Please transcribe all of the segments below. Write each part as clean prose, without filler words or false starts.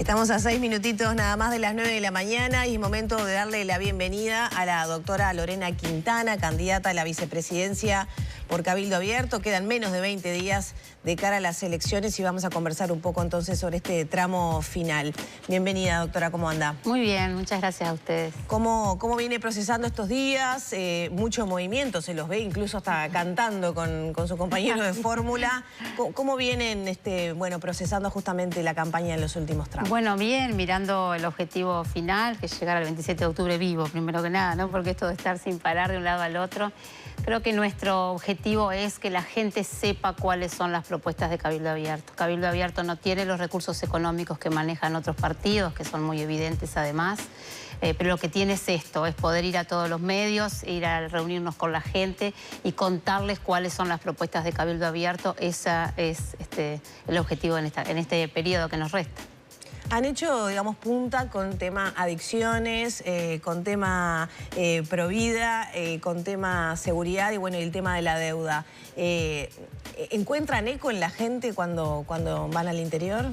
Estamos a 6 minutitos nada más de las 9 de la mañana y es momento de darle la bienvenida a la doctora Lorena Quintana, candidata a la vicepresidencia por Cabildo Abierto. Quedan menos de 20 días de cara a las elecciones y vamos a conversar un poco entonces sobre este tramo final. Bienvenida, doctora, ¿cómo anda? Muy bien, muchas gracias a ustedes. ¿Cómo viene procesando estos días? Mucho movimiento, se los ve incluso hasta cantando con su compañero de fórmula. ¿Cómo vienen procesando justamente la campaña en los últimos tramos? Bueno, bien, mirando el objetivo final, que es llegar al 27 de octubre vivo, primero que nada, ¿no? Porque esto de estar sin parar de un lado al otro. Creo que nuestro objetivo es que la gente sepa cuáles son las propuestas de Cabildo Abierto. Cabildo Abierto no tiene los recursos económicos que manejan otros partidos, que son muy evidentes además, pero lo que tiene es esto, es poder ir a todos los medios, ir a reunirnos con la gente y contarles cuáles son las propuestas de Cabildo Abierto. Ese es el objetivo en este periodo que nos resta. Han hecho, digamos, punta con tema adicciones, con tema provida, con tema seguridad y, bueno, el tema de la deuda. ¿Encuentran eco en la gente cuando van al interior?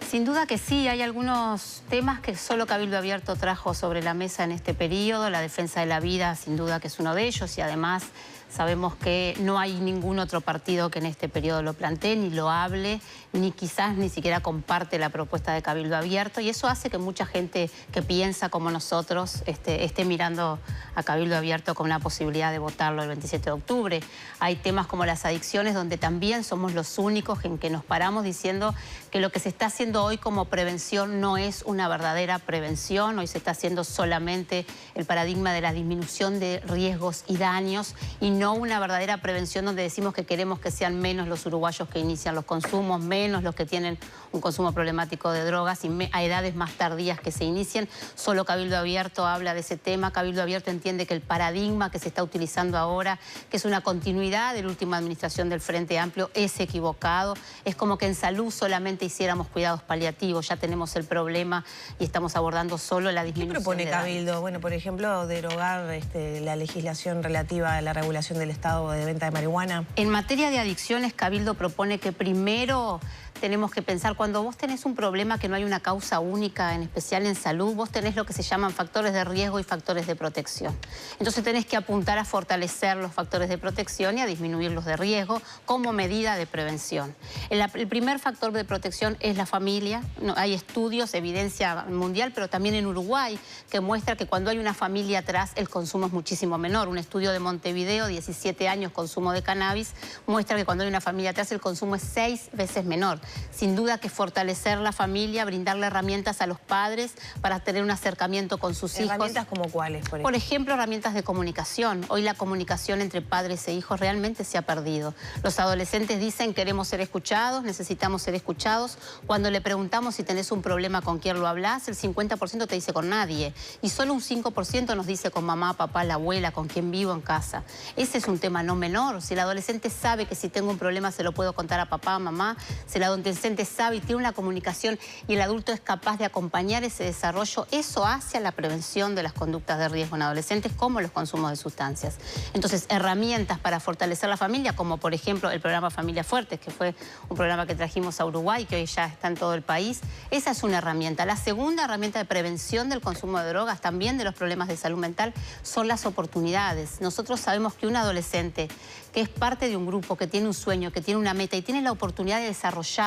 Sin duda que sí, hay algunos temas que solo Cabildo Abierto trajo sobre la mesa en este periodo. La defensa de la vida, sin duda que es uno de ellos, y además sabemos que no hay ningún otro partido que en este periodo lo plantee, ni lo hable, ni quizás ni siquiera comparte la propuesta de Cabildo Abierto, y eso hace que mucha gente que piensa como nosotros esté mirando a Cabildo Abierto con una posibilidad de votarlo el 27 de octubre. Hay temas como las adicciones, donde también somos los únicos en que nos paramos diciendo que lo que se está haciendo hoy como prevención no es una verdadera prevención. Hoy se está haciendo solamente el paradigma de la disminución de riesgos y daños, y no una verdadera prevención donde decimos que queremos que sean menos los uruguayos que inician los consumos, menos los que tienen un consumo problemático de drogas y a edades más tardías que se inicien. Solo Cabildo Abierto habla de ese tema. Cabildo Abierto entiende que el paradigma que se está utilizando ahora, que es una continuidad de la última administración del Frente Amplio, es equivocado. Es como que en salud solamente hiciéramos cuidados paliativos. Ya tenemos el problema y estamos abordando solo la disminución. ¿Qué propone Cabildo? Bueno, por ejemplo, derogar la legislación relativa a la regulación del Estado de venta de marihuana. En materia de adicciones, Cabildo propone que primero tenemos que pensar, cuando vos tenés un problema que no hay una causa única, en especial en salud, vos tenés lo que se llaman factores de riesgo y factores de protección. Entonces tenés que apuntar a fortalecer los factores de protección y a disminuir los de riesgo como medida de prevención. El primer factor de protección es la familia. Hay estudios, evidencia mundial, pero también en Uruguay, que muestra que cuando hay una familia atrás, el consumo es muchísimo menor. Un estudio de Montevideo, 17 años consumo de cannabis, muestra que cuando hay una familia atrás, el consumo es 6 veces menor. Sin duda que fortalecer la familia, brindarle herramientas a los padres para tener un acercamiento con sus hijos. ¿Herramientas como cuáles, por ejemplo? Por ejemplo, herramientas de comunicación. Hoy la comunicación entre padres e hijos realmente se ha perdido. Los adolescentes dicen queremos ser escuchados, necesitamos ser escuchados. Cuando le preguntamos si tenés un problema con quién lo hablas, el 50% te dice con nadie. Y solo un 5% nos dice con mamá, papá, la abuela, con quien vivo en casa. Ese es un tema no menor. Si el adolescente sabe que si tengo un problema se lo puedo contar a papá, mamá, si el adolescente sabe y tiene una comunicación y el adulto es capaz de acompañar ese desarrollo, eso hace a la prevención de las conductas de riesgo en adolescentes, como los consumos de sustancias. Entonces, herramientas para fortalecer la familia, como por ejemplo el programa Familia Fuertes, que fue un programa que trajimos a Uruguay, que hoy ya está en todo el país. Esa es una herramienta. La segunda herramienta de prevención del consumo de drogas, también de los problemas de salud mental, son las oportunidades. Nosotros sabemos que un adolescente que es parte de un grupo, que tiene un sueño, que tiene una meta y tiene la oportunidad de desarrollarlo,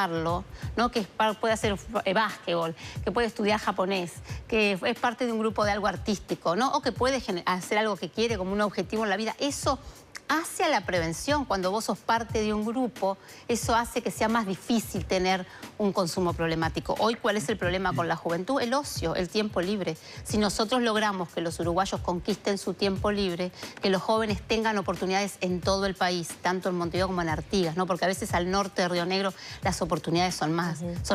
¿no? Que puede hacer básquetbol, que puede estudiar japonés, que es parte de un grupo de algo artístico, ¿no? O que puede hacer algo que quiere como un objetivo en la vida. Eso hace a la prevención. Cuando vos sos parte de un grupo, eso hace que sea más difícil tener un consumo problemático. Hoy, ¿cuál es el problema con la juventud? El ocio, el tiempo libre. Si nosotros logramos que los uruguayos conquisten su tiempo libre, que los jóvenes tengan oportunidades en todo el país, tanto en Montevideo como en Artigas, ¿no? Porque a veces al norte de Río Negro las oportunidades son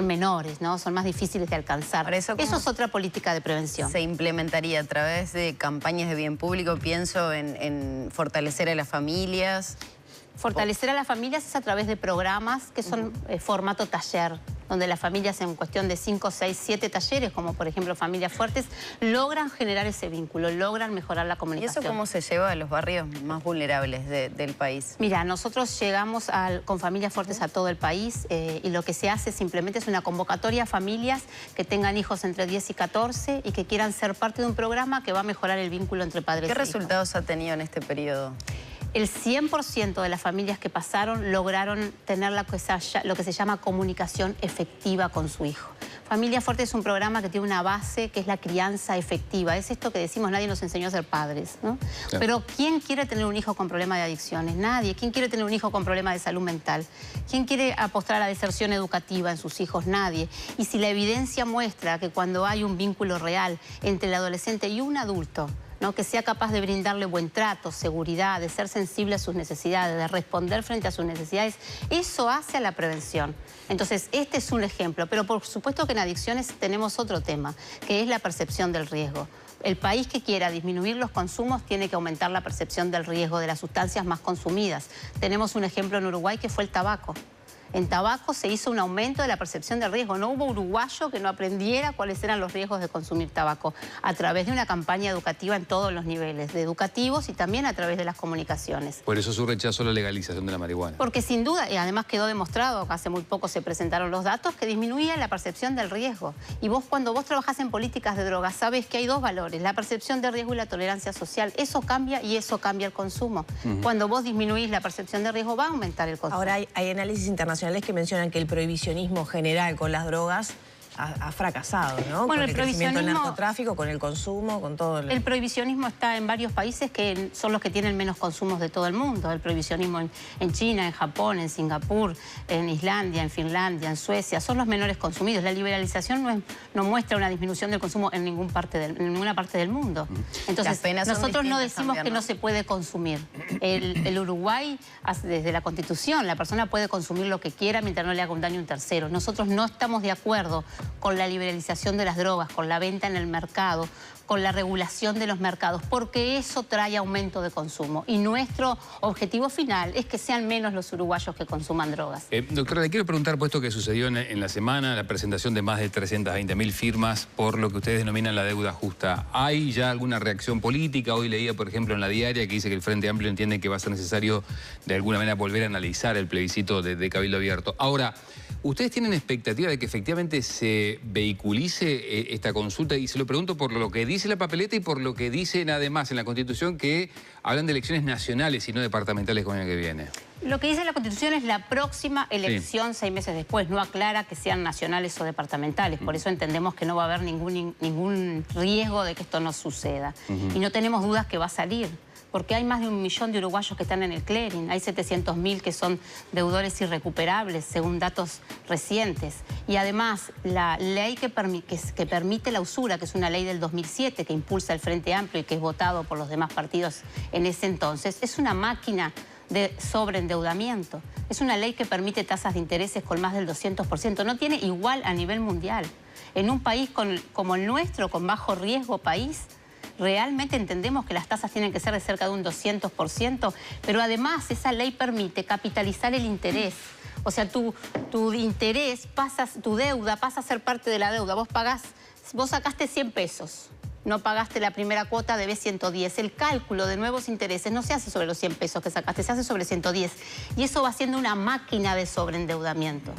menores, ¿no? Son más difíciles de alcanzar. Eso es otra política de prevención. Se implementaría a través de campañas de bien público, pienso en fortalecer a la familia. Fortalecer a las familias es a través de programas que son formato taller, donde las familias en cuestión de 5, 6, 7 talleres, como por ejemplo Familias Fuertes, logran generar ese vínculo, logran mejorar la comunicación. ¿Y eso cómo se lleva a los barrios más vulnerables del país? Mira, nosotros llegamos con Familias Fuertes a todo el país y lo que se hace simplemente es una convocatoria a familias que tengan hijos entre 10 y 14 y que quieran ser parte de un programa que va a mejorar el vínculo entre padres y hijos. ¿Qué resultados ha tenido en este periodo? El 100% de las familias que pasaron lograron tener lo que se llama comunicación efectiva con su hijo. Familia Fuerte es un programa que tiene una base que es la crianza efectiva. Es esto que decimos, nadie nos enseñó a ser padres, ¿no? Claro. Pero ¿quién quiere tener un hijo con problema de adicciones? Nadie. ¿Quién quiere tener un hijo con problema de salud mental? ¿Quién quiere apostar a la deserción educativa en sus hijos? Nadie. Y si la evidencia muestra que cuando hay un vínculo real entre el adolescente y un adulto, ¿no?, que sea capaz de brindarle buen trato, seguridad, de ser sensible a sus necesidades, de responder frente a sus necesidades, eso hace a la prevención. Entonces, este es un ejemplo, pero por supuesto que en adicciones tenemos otro tema, que es la percepción del riesgo. El país que quiera disminuir los consumos tiene que aumentar la percepción del riesgo de las sustancias más consumidas. Tenemos un ejemplo en Uruguay que fue el tabaco. En tabaco se hizo un aumento de la percepción del riesgo. No hubo uruguayo que no aprendiera cuáles eran los riesgos de consumir tabaco a través de una campaña educativa en todos los niveles, de educativos y también a través de las comunicaciones. Por eso su rechazo a la legalización de la marihuana. Porque sin duda, y además quedó demostrado, hace muy poco se presentaron los datos, que disminuía la percepción del riesgo. Y cuando vos trabajás en políticas de drogas, sabés que hay dos valores, la percepción de riesgo y la tolerancia social. Eso cambia y eso cambia el consumo. Cuando vos disminuís la percepción de riesgo, va a aumentar el consumo. Ahora hay análisis internacionales que mencionan que el prohibicionismo general con las drogas ha fracasado, ¿no? Bueno, con el crecimiento del narcotráfico, con el consumo, con todo. El prohibicionismo está en varios países que son los que tienen menos consumos de todo el mundo. El prohibicionismo en China, en Japón, en Singapur, en Islandia, en Finlandia, en Suecia, son los menores consumidos. La liberalización no muestra una disminución del consumo en ninguna parte del mundo. Entonces, nosotros no decimos que no se puede consumir. El Uruguay, desde la Constitución, la persona puede consumir lo que quiera mientras no le haga un daño a un tercero. Nosotros no estamos de acuerdo con la liberalización de las drogas, con la venta en el mercado, con la regulación de los mercados, porque eso trae aumento de consumo. Y nuestro objetivo final es que sean menos los uruguayos que consuman drogas. Doctora, le quiero preguntar, puesto que sucedió en la semana, la presentación de más de 320.000 firmas por lo que ustedes denominan la deuda justa. ¿Hay ya alguna reacción política? Hoy leía, por ejemplo, en La Diaria, que dice que el Frente Amplio entiende que va a ser necesario, de alguna manera, volver a analizar el plebiscito de Cabildo Abierto. Ahora, ¿ustedes tienen expectativa de que efectivamente se vehiculice esta consulta? Y se lo pregunto por lo que dice la papeleta y por lo que dicen además en la Constitución, que hablan de elecciones nacionales y no departamentales con el año que viene. Lo que dice la Constitución es la próxima elección 6 meses después. No aclara que sean nacionales o departamentales. Por eso entendemos que no va a haber ningún riesgo de que esto no suceda. Y no tenemos dudas que va a salir. Porque hay más de 1 millón de uruguayos que están en el clearing, hay 700.000 que son deudores irrecuperables, según datos recientes. Y además, la ley que permite la usura, que es una ley del 2007, que impulsa el Frente Amplio y que es votado por los demás partidos en ese entonces, es una máquina de sobreendeudamiento. Es una ley que permite tasas de intereses con más del 200%. No tiene igual a nivel mundial. En un país como el nuestro, con bajo riesgo país, realmente entendemos que las tasas tienen que ser de cerca de un 200%, pero además esa ley permite capitalizar el interés. O sea, tu interés, tu deuda pasa a ser parte de la deuda. Vos sacaste 100 pesos, no pagaste la primera cuota, debes 110. El cálculo de nuevos intereses no se hace sobre los 100 pesos que sacaste, se hace sobre 110. Y eso va siendo una máquina de sobreendeudamiento.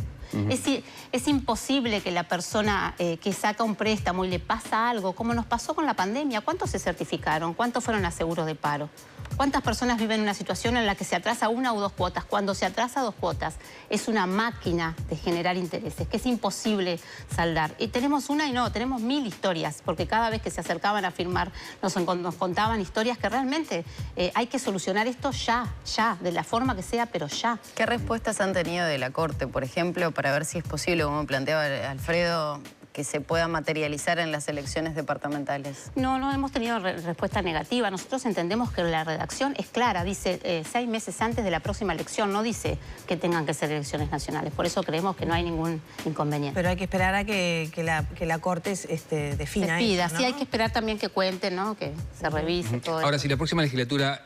Es imposible que la persona que saca un préstamo y le pasa algo, como nos pasó con la pandemia. ¿Cuántos se certificaron? ¿Cuántos fueron a seguros de paro? ¿Cuántas personas viven en una situación en la que se atrasa 1 o 2 cuotas? Cuando se atrasa 2 cuotas, es una máquina de generar intereses, que es imposible saldar. Y tenemos tenemos 1000 historias, porque cada vez que se acercaban a firmar nos contaban historias que realmente hay que solucionar esto ya, de la forma que sea, pero ya. ¿Qué respuestas han tenido de la Corte, por ejemplo, para ver si es posible, como planteaba Alfredo, se pueda materializar en las elecciones departamentales? No hemos tenido respuesta negativa. Nosotros entendemos que la redacción es clara, dice 6 meses antes de la próxima elección, no dice que tengan que ser elecciones nacionales. Por eso creemos que no hay ningún inconveniente. Pero hay que esperar a que la Corte defina eso, ¿no? Sí, hay que esperar también que cuenten, ¿no? Que se revise todo. Ahora, si la próxima legislatura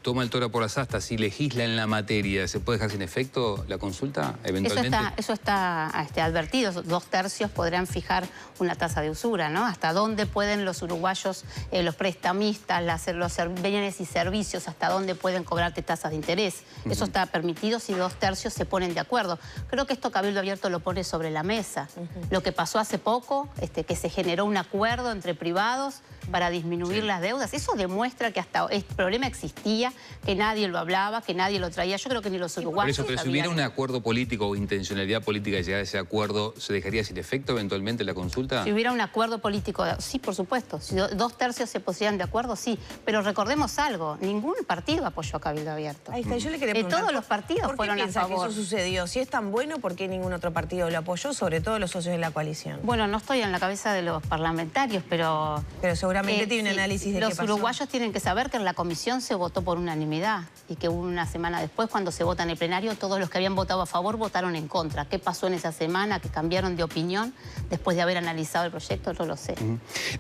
toma el toro por las astas, si legisla en la materia, ¿se puede dejar sin efecto la consulta eventualmente? Eso está advertido. 2/3 podrán fijar una tasa de usura, ¿no? Hasta dónde pueden los uruguayos, los prestamistas, los bienes y servicios, hasta dónde pueden cobrarte tasas de interés. Eso está permitido si 2/3 se ponen de acuerdo. Creo que esto Cabildo Abierto lo pone sobre la mesa. Lo que pasó hace poco, que se generó un acuerdo entre privados para disminuir las deudas, eso demuestra que hasta este problema existía, que nadie lo hablaba, que nadie lo traía. Yo creo que ni los uruguayos Pero si hubiera un acuerdo político o intencionalidad política de llegar a ese acuerdo, ¿se dejaría sin efecto eventualmente la consulta? Si hubiera un acuerdo político, sí, por supuesto. Si 2/3 se pusieran de acuerdo, sí. Pero recordemos algo, ningún partido apoyó a Cabildo Abierto. Ahí está, yo le quería preguntar, todos los partidos fueron a favor. ¿Por qué piensa que eso sucedió? Si es tan bueno, ¿por qué ningún otro partido lo apoyó? Sobre todo los socios de la coalición. Bueno, no estoy en la cabeza de los parlamentarios, pero seguramente tiene un análisis de qué pasó. Los uruguayos tienen que saber que en la comisión se votó por unanimidad y que una semana después, cuando se vota en el plenario, todos los que habían votado a favor votaron en contra. ¿Qué pasó en esa semana? ¿Que cambiaron de opinión después de haber analizado el proyecto? No lo sé.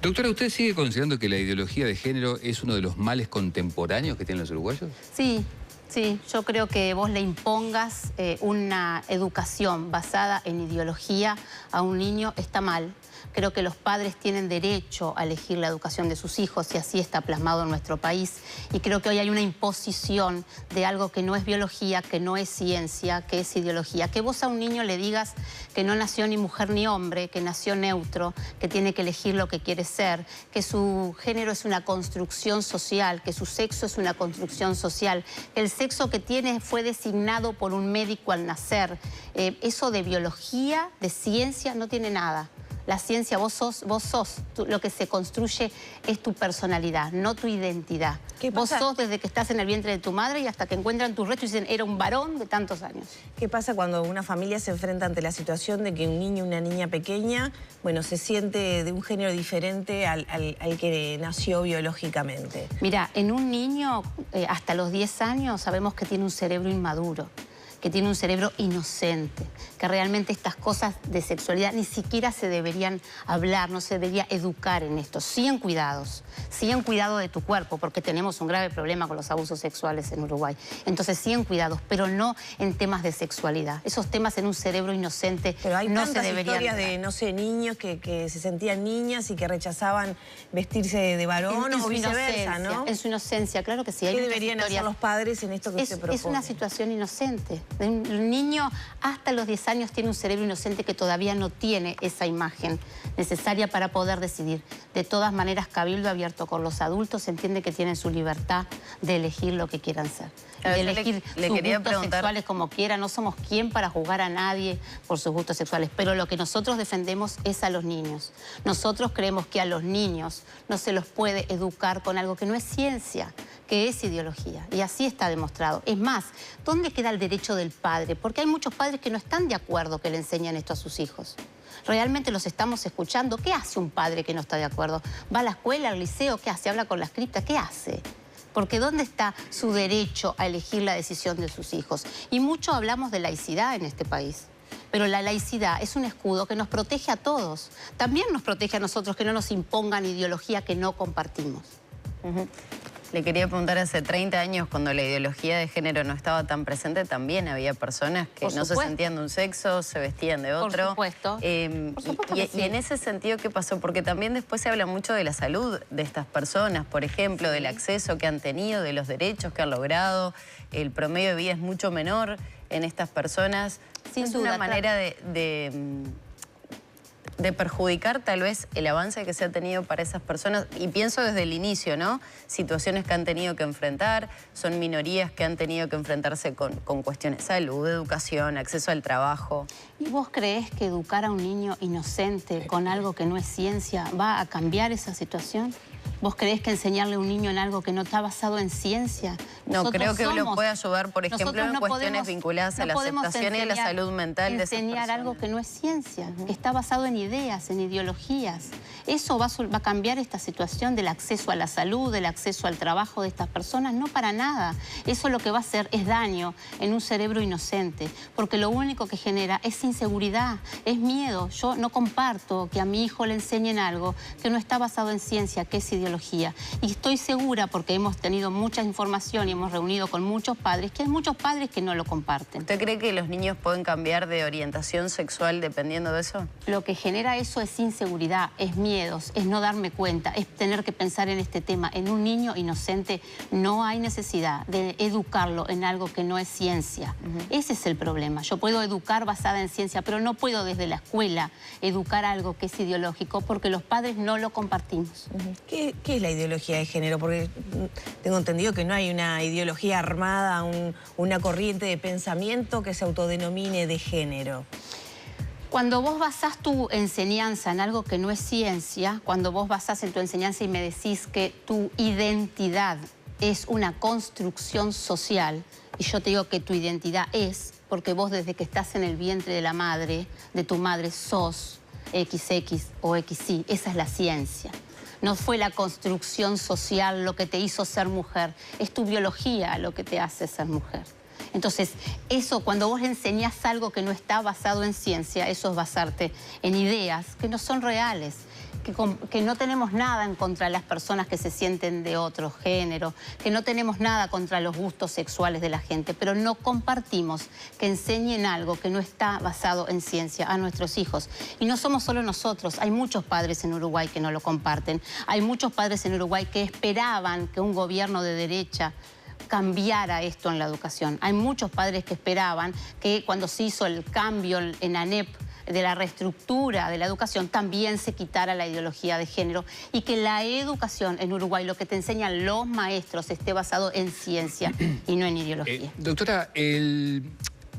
Doctora, ¿usted sigue considerando que la ideología de género es uno de los males contemporáneos que tienen los uruguayos? Sí, yo creo que vos le impongas una educación basada en ideología a un niño está mal. Creo que los padres tienen derecho a elegir la educación de sus hijos y así está plasmado en nuestro país. Y creo que hoy hay una imposición de algo que no es biología, que no es ciencia, que es ideología. Que vos a un niño le digas que no nació ni mujer ni hombre, que nació neutro, que tiene que elegir lo que quiere ser, que su género es una construcción social, que su sexo es una construcción social, que el sexo que tiene fue designado por un médico al nacer. Eso de biología, de ciencia, no tiene nada. La ciencia, vos sos, lo que se construye es tu personalidad, no tu identidad. Vos sos desde que estás en el vientre de tu madre y hasta que encuentran tus restos y dicen, era un varón de tantos años. ¿Qué pasa cuando una familia se enfrenta ante la situación de que un niño o una niña pequeña, bueno, se siente de un género diferente al que nació biológicamente? Mira, en un niño, hasta los 10 años, sabemos que tiene un cerebro inmaduro, que tiene un cerebro inocente, que realmente estas cosas de sexualidad ni siquiera se deberían hablar, no se debería educar en esto. Sí en cuidados, sí en cuidado de tu cuerpo, porque tenemos un grave problema con los abusos sexuales en Uruguay. Entonces sí en cuidados, pero no en temas de sexualidad. Esos temas en un cerebro inocente pero hay no se deberían historias hablar. de, no sé, niños que se sentían niñas y que rechazaban vestirse de varón o viceversa, ¿no? En su inocencia, claro que sí. Hay ¿Qué deberían hacer los padres en esto que usted propone? Es una situación inocente. Un niño hasta los 10 años tiene un cerebro inocente que todavía no tiene esa imagen necesaria para poder decidir. De todas maneras, Cabildo Abierto con los adultos entiende que tienen su libertad de elegir lo que quieran ser. De elegir sus gustos sexuales como quieran. No somos quien para juzgar a nadie por sus gustos sexuales. Pero lo que nosotros defendemos es a los niños. Nosotros creemos que a los niños no se los puede educar con algo que no es ciencia, que es ideología. Y así está demostrado. Es más, ¿dónde queda el derecho del padre? Porque hay muchos padres que no están de acuerdo que le enseñan esto a sus hijos. ¿Realmente los estamos escuchando? ¿Qué hace un padre que no está de acuerdo? ¿Va a la escuela, al liceo? ¿Qué hace? ¿Habla con las criptas? ¿Qué hace? Porque ¿dónde está su derecho a elegir la decisión de sus hijos? Y mucho hablamos de laicidad en este país. Pero la laicidad es un escudo que nos protege a todos. También nos protege a nosotros que no nos impongan ideología que no compartimos. Le quería preguntar, hace 30 años, cuando la ideología de género no estaba tan presente, también había personas que no se sentían de un sexo, se vestían de otro. Por supuesto. Y en ese sentido, ¿qué pasó? Porque también después se habla mucho de la salud de estas personas, por ejemplo, del acceso que han tenido, de los derechos que han logrado. El promedio de vida es mucho menor en estas personas. Sin duda, una manera de perjudicar tal vez el avance que se ha tenido para esas personas, y pienso desde el inicio, ¿no? Situaciones que han tenido que enfrentar, son minorías que han tenido que enfrentarse con cuestiones de salud, educación, acceso al trabajo. ¿Y vos creés que educar a un niño inocente con algo que no es ciencia va a cambiar esa situación? ¿Vos creés que enseñarle a un niño en algo que no está basado en ciencia? No, creo que lo puede ayudar, por ejemplo, en cuestiones vinculadas a la aceptación y a la salud mental de esas personas. Enseñar algo que no es ciencia, que está basado en ideas, en ideologías. Eso va a cambiar esta situación del acceso a la salud, del acceso al trabajo de estas personas. No, para nada. Eso lo que va a hacer es daño en un cerebro inocente, porque lo único que genera es inseguridad, es miedo. Yo no comparto que a mi hijo le enseñen algo que no está basado en ciencia, que es ideología. Y estoy segura, porque hemos tenido mucha información y hemos reunido con muchos padres, que hay muchos padres que no lo comparten. ¿Usted cree que los niños pueden cambiar de orientación sexual dependiendo de eso? Lo que genera eso es inseguridad, es miedos, es no darme cuenta, es tener que pensar en este tema. En un niño inocente no hay necesidad de educarlo en algo que no es ciencia. Ese es el problema. Yo puedo educar basada en ciencia, pero no puedo desde la escuela educar algo que es ideológico, porque los padres no lo compartimos. ¿Qué es la ideología de género? Porque tengo entendido que no hay una ideología armada, una corriente de pensamiento que se autodenomine de género. Cuando vos basás tu enseñanza en algo que no es ciencia, cuando vos basás en tu enseñanza y me decís que tu identidad es una construcción social, y yo te digo que tu identidad es, porque vos desde que estás en el vientre de la madre, de tu madre, sos XX o XY, esa es la ciencia. No fue la construcción social lo que te hizo ser mujer, es tu biología lo que te hace ser mujer. Entonces, eso, cuando vos enseñás algo que no está basado en ciencia, eso es basarte en ideas que no son reales, que no tenemos nada en contra de las personas que se sienten de otro género, que no tenemos nada contra los gustos sexuales de la gente, pero no compartimos que enseñen algo que no está basado en ciencia a nuestros hijos. Y no somos solo nosotros, hay muchos padres en Uruguay que no lo comparten. Hay muchos padres en Uruguay que esperaban que un gobierno de derecha cambiara esto en la educación. Hay muchos padres que esperaban que cuando se hizo el cambio en ANEP de la reestructura de la educación también se quitara la ideología de género y que la educación en Uruguay, lo que te enseñan los maestros, esté basado en ciencia y no en ideología. Doctora, el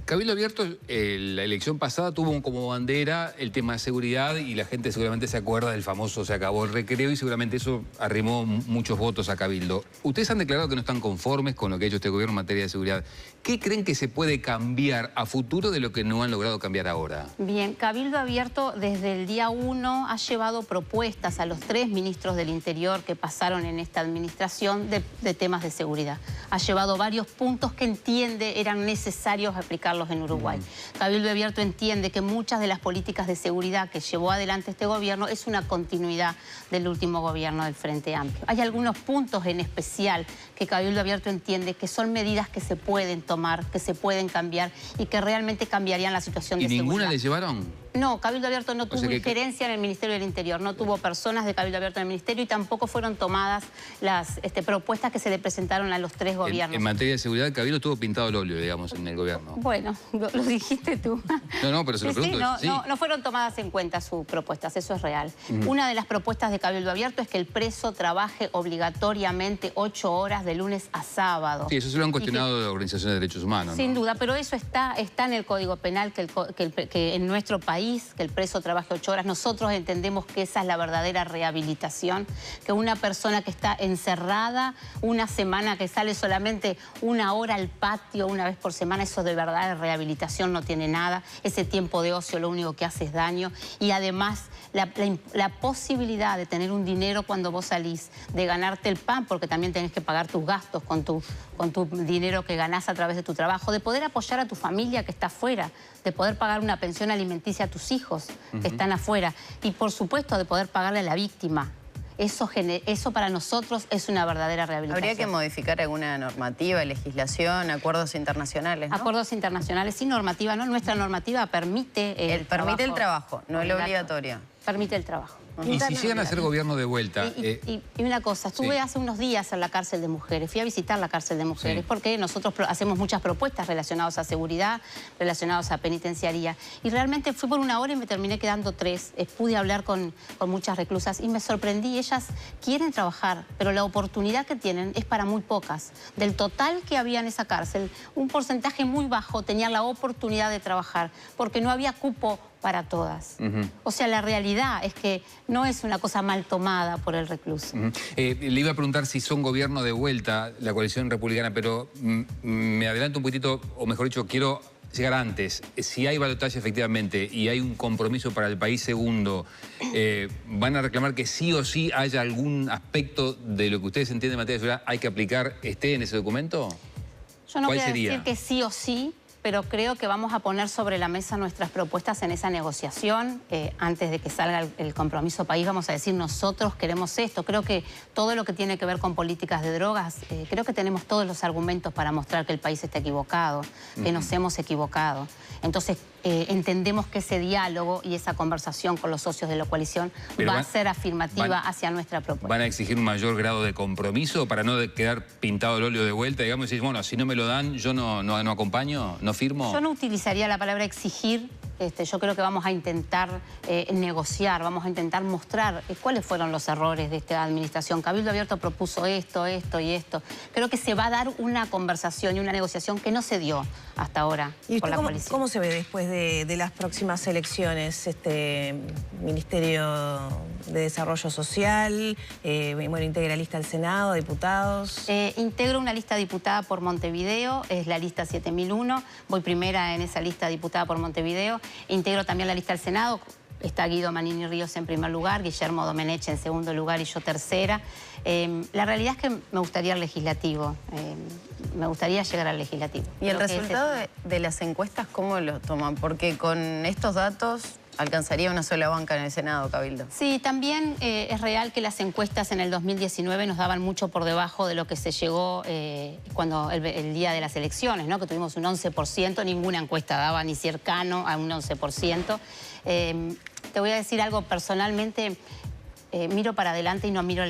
Cabildo Abierto, la elección pasada tuvo como bandera el tema de seguridad y la gente seguramente se acuerda del famoso "se acabó el recreo" y seguramente eso arrimó muchos votos a Cabildo. Ustedes han declarado que no están conformes con lo que ha hecho este gobierno en materia de seguridad. ¿Qué creen que se puede cambiar a futuro de lo que no han logrado cambiar ahora? Bien, Cabildo Abierto desde el día 1 ha llevado propuestas a los 3 ministros del Interior que pasaron en esta administración de temas de seguridad. Ha llevado varios puntos que entiende eran necesarios aplicarlos en Uruguay. Cabildo Abierto entiende que muchas de las políticas de seguridad que llevó adelante este gobierno es una continuidad del último gobierno del Frente Amplio. Hay algunos puntos en especial que Cabildo Abierto entiende que son medidas que se pueden tomar, que se pueden cambiar y que realmente cambiaron la situación de seguridad. ¿Y ninguna le llevaron? No, Cabildo Abierto no tuvo injerencia en el Ministerio del Interior, no tuvo personas de Cabildo Abierto en el Ministerio y tampoco fueron tomadas las propuestas que se le presentaron a los 3 gobiernos. En materia de seguridad, Cabildo estuvo pintado el óleo, digamos, en el gobierno. Bueno, lo dijiste tú. No, pero se lo pregunto. No fueron tomadas en cuenta sus propuestas, eso es real. Una de las propuestas de Cabildo Abierto es que el preso trabaje obligatoriamente 8 horas de lunes a sábado. Sí, eso se lo han cuestionado de organizaciones de derechos humanos. Sin duda, pero eso está en el Código Penal, que en nuestro país, que el preso trabaje 8 horas. Nosotros entendemos que esa es la verdadera rehabilitación, que una persona que está encerrada una semana, que sale solamente 1 hora al patio una vez por semana, eso de verdad de rehabilitación no tiene nada. Ese tiempo de ocio lo único que hace es daño. Y además la posibilidad de tener un dinero cuando vos salís, de ganarte el pan, porque también tenés que pagar tus gastos con tu dinero que ganás a través de tu trabajo, de poder apoyar a tu familia que está afuera, de poder pagar una pensión alimenticia a tus hijos que están afuera y, por supuesto, de poder pagarle a la víctima. Eso para nosotros es una verdadera rehabilitación. Habría que modificar alguna normativa, legislación, acuerdos internacionales, ¿no? Acuerdos internacionales y normativa, ¿no? Nuestra normativa permite permite el trabajo, no el obligatorio. Permite el trabajo. Y si llegan a ser gobierno de vuelta... Y una cosa, estuve hace unos días en la cárcel de mujeres, fui a visitar la cárcel de mujeres porque nosotros hacemos muchas propuestas relacionadas a seguridad, relacionadas a penitenciaría. Y realmente fui por 1 hora y me terminé quedando 3. Pude hablar con muchas reclusas y me sorprendí. Ellas quieren trabajar, pero la oportunidad que tienen es para muy pocas. Del total que había en esa cárcel, un porcentaje muy bajo tenía la oportunidad de trabajar porque no había cupo para todas. O sea, la realidad es que no es una cosa mal tomada por el recluso. Le iba a preguntar si son gobierno de vuelta, la coalición republicana, pero me adelanto un poquitito, o mejor dicho, quiero llegar antes. Si hay balotaje efectivamente y hay un compromiso para el país segundo, ¿van a reclamar que sí o sí haya algún aspecto de lo que ustedes entienden en materia de seguridad hay que aplicar, esté en ese documento? Yo no ¿Cuál quiero sería? decir que sí o sí, pero creo que vamos a poner sobre la mesa nuestras propuestas en esa negociación. Antes de que salga el compromiso país, vamos a decir, nosotros queremos esto. Creo que todo lo que tiene que ver con políticas de drogas, creo que tenemos todos los argumentos para mostrar que el país está equivocado, que nos hemos equivocado. Entonces, entendemos que ese diálogo y esa conversación con los socios de la coalición va a ser afirmativa hacia nuestra propuesta. ¿Van a exigir un mayor grado de compromiso para no quedar pintado el óleo de vuelta? Digamos, y decir, bueno, si no me lo dan, yo no acompaño, no firmo. Yo no utilizaría la palabra exigir. Yo creo que vamos a intentar negociar, vamos a intentar mostrar cuáles fueron los errores de esta administración. Cabildo Abierto propuso esto, esto y esto. Creo que se va a dar una conversación y una negociación que no se dio hasta ahora por la policía. ¿Cómo se ve después de las próximas elecciones Ministerio de Desarrollo Social, integralista al Senado, diputados? Integro una lista diputada por Montevideo, es la lista 7001, voy primera en esa lista diputada por Montevideo. Integro también la lista del Senado, está Guido Manini Ríos en primer lugar, Guillermo Domenech en segundo lugar y yo tercera. La realidad es que me gustaría el legislativo, me gustaría llegar al legislativo. ¿Y el resultado de las encuestas cómo lo toman? Porque con estos datos alcanzaría una sola banca en el Senado, Cabildo. Sí, también es real que las encuestas en el 2019 nos daban mucho por debajo de lo que se llegó cuando el día de las elecciones, ¿no? Que tuvimos un 11%, ninguna encuesta daba ni cercano a un 11%. Te voy a decir algo personalmente. Miro para adelante y no miro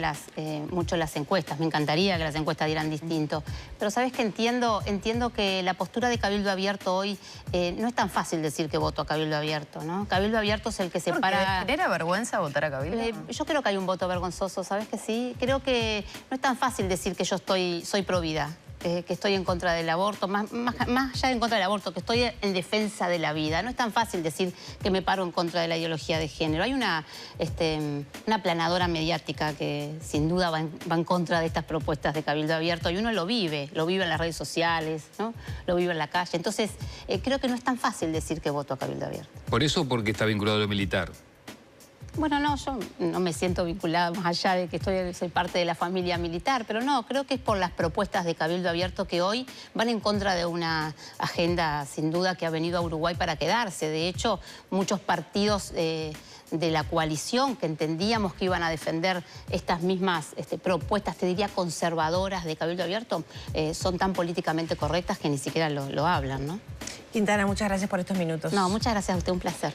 mucho las encuestas. Me encantaría que las encuestas dieran distinto. Pero sabes que entiendo que la postura de Cabildo Abierto hoy no es tan fácil decir que voto a Cabildo Abierto, ¿no? Cabildo Abierto es el que separa... ¿Genera vergüenza votar a Cabildo? Yo creo que hay un voto vergonzoso, ¿sabes que sí? Creo que no es tan fácil decir que yo soy pro vida. Que estoy en contra del aborto, más allá de en contra del aborto, que estoy en defensa de la vida. No es tan fácil decir que me paro en contra de la ideología de género. Hay una aplanadora mediática que sin duda va en contra de estas propuestas de Cabildo Abierto y uno lo vive en las redes sociales, ¿no? Lo vive en la calle. Entonces, creo que no es tan fácil decir que voto a Cabildo Abierto. ¿Por eso o porque está vinculado a lo militar? Bueno, no, yo no me siento vinculada más allá de que soy parte de la familia militar, pero no, creo que es por las propuestas de Cabildo Abierto que hoy van en contra de una agenda, sin duda, que ha venido a Uruguay para quedarse. De hecho, muchos partidos de la coalición que entendíamos que iban a defender estas mismas propuestas, te diría conservadoras de Cabildo Abierto, son tan políticamente correctas que ni siquiera lo hablan, ¿no? Quintana, muchas gracias por estos minutos. No, muchas gracias a usted, un placer.